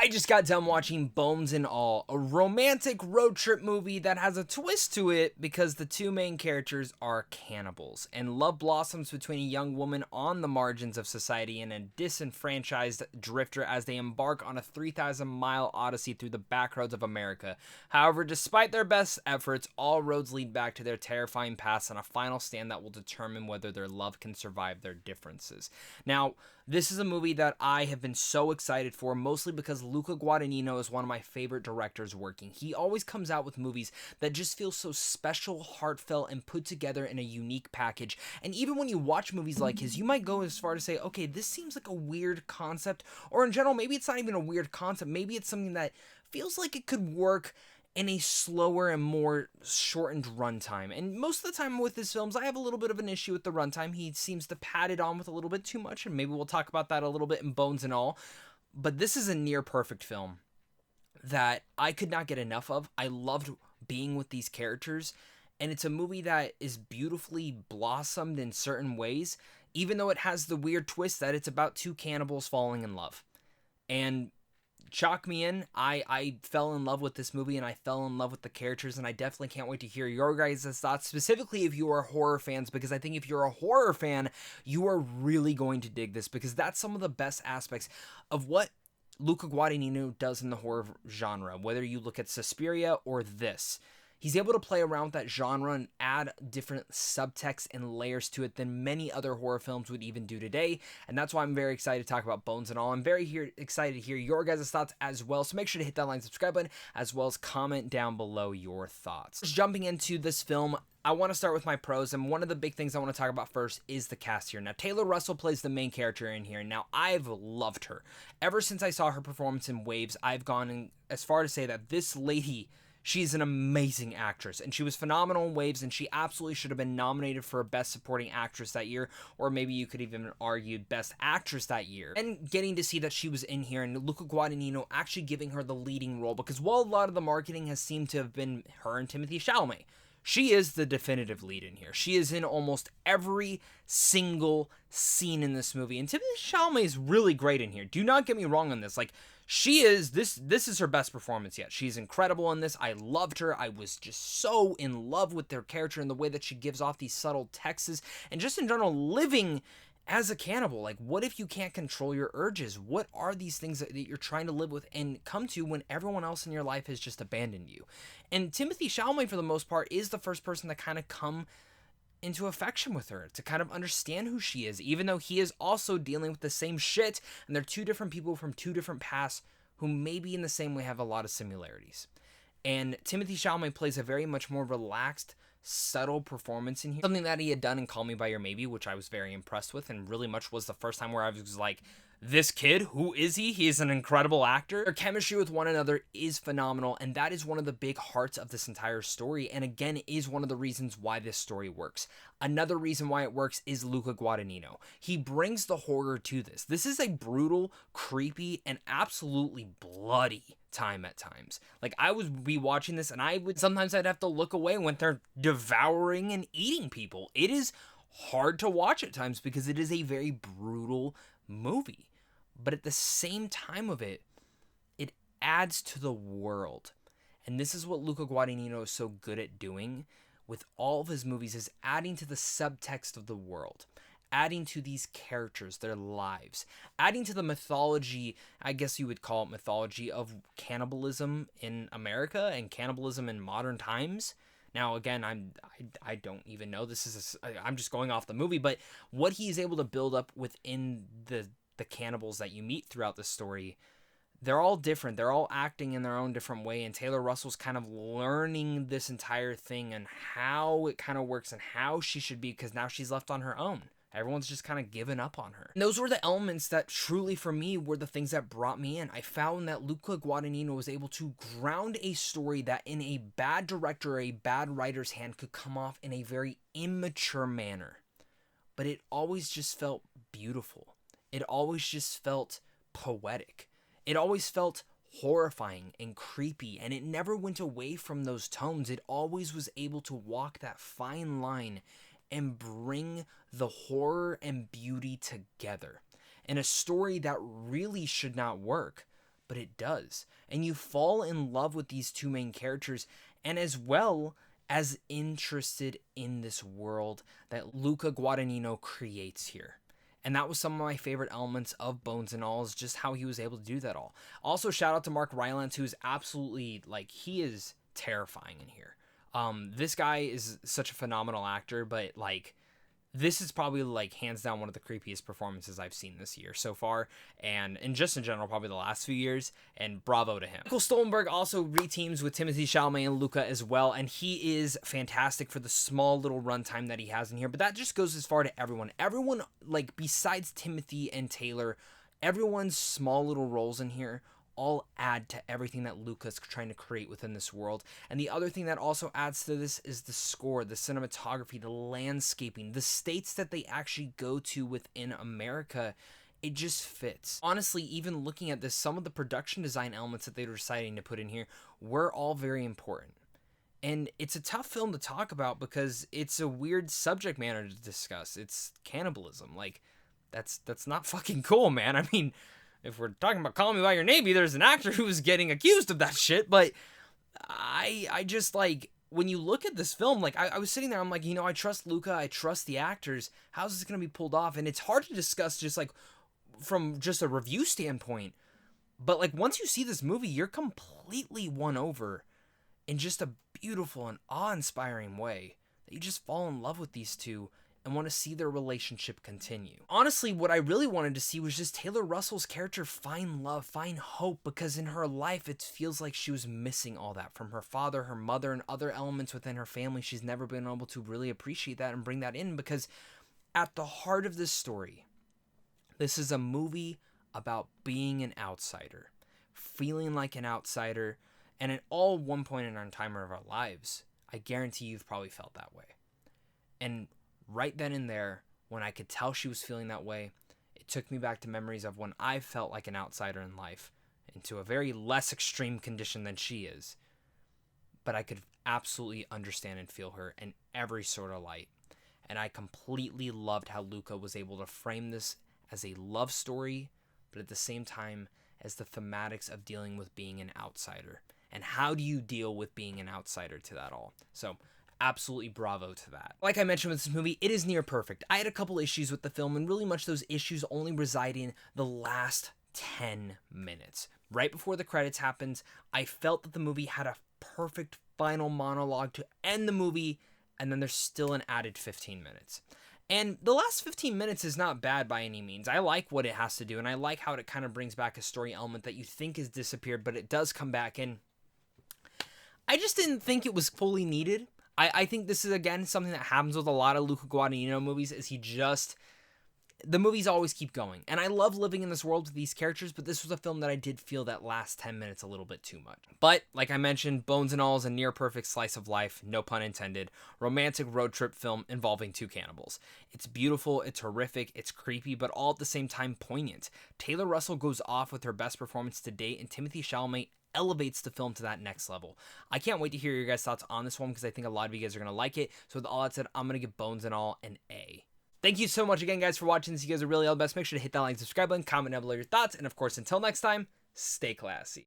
I just got done watching Bones and All, a romantic road trip movie that has a twist to it because the two main characters are cannibals, and love blossoms between a young woman on the margins of society and a disenfranchised drifter as they embark on a 3,000-mile odyssey through the backroads of America. However, despite their best efforts, all roads lead back to their terrifying past and a final stand that will determine whether their love can survive their differences. Now, this is a movie that I have been so excited for, mostly because Luca Guadagnino is one of my favorite directors working. He always comes out with movies that just feel so special, heartfelt, and put together in a unique package. And even when you watch movies like his, you might go as far to say, okay, this seems like a weird concept, or in general, maybe it's not even a weird concept. Maybe it's something that feels like it could work in a slower and more shortened runtime. And most of the time with his films, I have a little bit of an issue with the runtime. He seems to pad it on with a little bit too much, and maybe we'll talk about that a little bit in Bones and All. But this is a near perfect film that I could not get enough of. I loved being with these characters, and it's a movie that is beautifully blossomed in certain ways, even though it has the weird twist that it's about two cannibals falling in love. And chalk me in. I fell in love with this movie, and I fell in love with the characters, and I definitely can't wait to hear your guys' thoughts, specifically if you are horror fans, because I think if you're a horror fan, you are really going to dig this, because that's some of the best aspects of what Luca Guadagnino does in the horror genre, whether you look at Suspiria or this. He's able to play around with that genre and add different subtext and layers to it than many other horror films would even do today. And that's why I'm very excited to talk about Bones and All. I'm very excited to hear your guys' thoughts as well. So make sure to hit that like and subscribe button, as well as comment down below your thoughts. Just jumping into this film, I want to start with my pros, and one of the big things I want to talk about first is the cast here. Now, Taylor Russell plays the main character in here. Now, I've loved her. Ever since I saw her performance in Waves, I've gone as far to say that this lady, she's an amazing actress, and she was phenomenal in Waves, and she absolutely should have been nominated for Best Supporting Actress that year, or maybe you could even argue Best Actress that year. And getting to see that she was in here, and Luca Guadagnino actually giving her the leading role, because while a lot of the marketing has seemed to have been her and Timothee Chalamet, she is the definitive lead in here. She is in almost every single scene in this movie, and Timothee Chalamet is really great in here. Do not get me wrong on this. Like, she is, this is her best performance yet. She's incredible in this. I loved her. I was just so in love with their character and the way that she gives off these subtle texts, and just in general, living as a cannibal. Like, what if you can't control your urges? What are these things that you're trying to live with and come to when everyone else in your life has just abandoned you? And Timothee Chalamet, for the most part, is the first person to kind of come into affection with her, to kind of understand who she is, even though he is also dealing with the same shit, and they're two different people from two different pasts who maybe in the same way have a lot of similarities. And Timothee Chalamet plays a very much more relaxed, subtle performance in here. Something that he had done in Call Me By Your Maybe, which I was very impressed with, and really much was the first time where I was like, this kid, who is he? He is an incredible actor. Their chemistry with one another is phenomenal, and that is one of the big hearts of this entire story, and again, is one of the reasons why this story works. Another reason why it works is Luca Guadagnino. He brings the horror to this. This is a brutal, creepy, and absolutely bloody time at times. Like, I would be watching this, and sometimes I'd have to look away when they're devouring and eating people. It is hard to watch at times because it is a very brutal movie. But at the same time of it, it adds to the world. And this is what Luca Guadagnino is so good at doing with all of his movies, is adding to the subtext of the world, adding to these characters, their lives, adding to the mythology, I guess you would call it mythology, of cannibalism in America and cannibalism in modern times. Now, again, I don't even know. I'm just going off the movie, but what he's able to build up within the cannibals that you meet throughout the story, they're all different. They're all acting in their own different way, and Taylor Russell's kind of learning this entire thing and how it kind of works and how she should be, because now she's left on her own. Everyone's just kind of given up on her. And those were the elements that truly, for me, were the things that brought me in. I found that Luca Guadagnino was able to ground a story that in a bad director or a bad writer's hand could come off in a very immature manner. But it always just felt beautiful. It always just felt poetic. It always felt horrifying and creepy, and it never went away from those tones. It always was able to walk that fine line and bring the horror and beauty together in a story that really should not work, but it does. And you fall in love with these two main characters, and as well as interested in this world that Luca Guadagnino creates here. And that was some of my favorite elements of Bones and All, is just how he was able to do that all. Also, shout out to Mark Rylance, who's absolutely, like, he is terrifying in here. This guy is such a phenomenal actor, but, like, this is probably, like, hands down one of the creepiest performances I've seen this year so far, and just in general, probably the last few years, and bravo to him. Michael Stoltenberg also reteams with Timothee Chalamet and Luca as well, and he is fantastic for the small little runtime that he has in here, but that just goes as far to everyone. Everyone, like, besides Timothy and Taylor, everyone's small little roles in here all add to everything that Luca's trying to create within this world. And the other thing that also adds to this is the score, the cinematography, the landscaping, the states that they actually go to within America. It just fits. Honestly, even looking at this, some of the production design elements that they were deciding to put in here were all very important. And it's a tough film to talk about because it's a weird subject matter to discuss. It's cannibalism. Like, that's not fucking cool, man. I mean, if we're talking about Call Me By Your Name, there's an actor who was getting accused of that shit, but I just, like, when you look at this film, like, I was sitting there, I'm like, you know, I trust Luca, I trust the actors, how's this going to be pulled off? And it's hard to discuss just, like, from just a review standpoint, but, like, once you see this movie, you're completely won over in just a beautiful and awe-inspiring way that you just fall in love with these two and want to see their relationship continue. Honestly, what I really wanted to see was just Taylor Russell's character find love, find hope, because in her life, it feels like she was missing all that from her father, her mother, and other elements within her family. She's never been able to really appreciate that and bring that in, because at the heart of this story, this is a movie about being an outsider, feeling like an outsider, and at all one point in our time of our lives, I guarantee you've probably felt that way. And right then and there, when I could tell she was feeling that way, it took me back to memories of when I felt like an outsider in life, into a very less extreme condition than she is. But I could absolutely understand and feel her in every sort of light. And I completely loved how Luca was able to frame this as a love story, but at the same time as the thematics of dealing with being an outsider. And how do you deal with being an outsider to that all? So, absolutely bravo to that. Like I mentioned with this movie, it is near perfect. I had a couple issues with the film, and really much those issues only reside in the last 10 minutes. Right before the credits happened, I felt that the movie had a perfect final monologue to end the movie, and then there's still an added 15 minutes. And the last 15 minutes is not bad by any means. I like what it has to do, and I like how it kind of brings back a story element that you think has disappeared, but it does come back in. I just didn't think it was fully needed. I think this is, again, something that happens with a lot of Luca Guadagnino movies, is the movies always keep going. And I love living in this world with these characters, but this was a film that I did feel that last 10 minutes a little bit too much. But, like I mentioned, Bones and All is a near-perfect slice of life, no pun intended, romantic road trip film involving two cannibals. It's beautiful, it's horrific, it's creepy, but all at the same time poignant. Taylor Russell goes off with her best performance to date, and Timothee Chalamet elevates the film to that next level. I can't wait to hear your guys' thoughts on this one, because I think a lot of you guys are going to like it. So with all that said, I'm going to give Bones and All an A. Thank you so much again, guys, for watching this. You guys are really all the best. Make sure to hit that like and subscribe button, comment down below your thoughts, and of course, until next time, stay classy.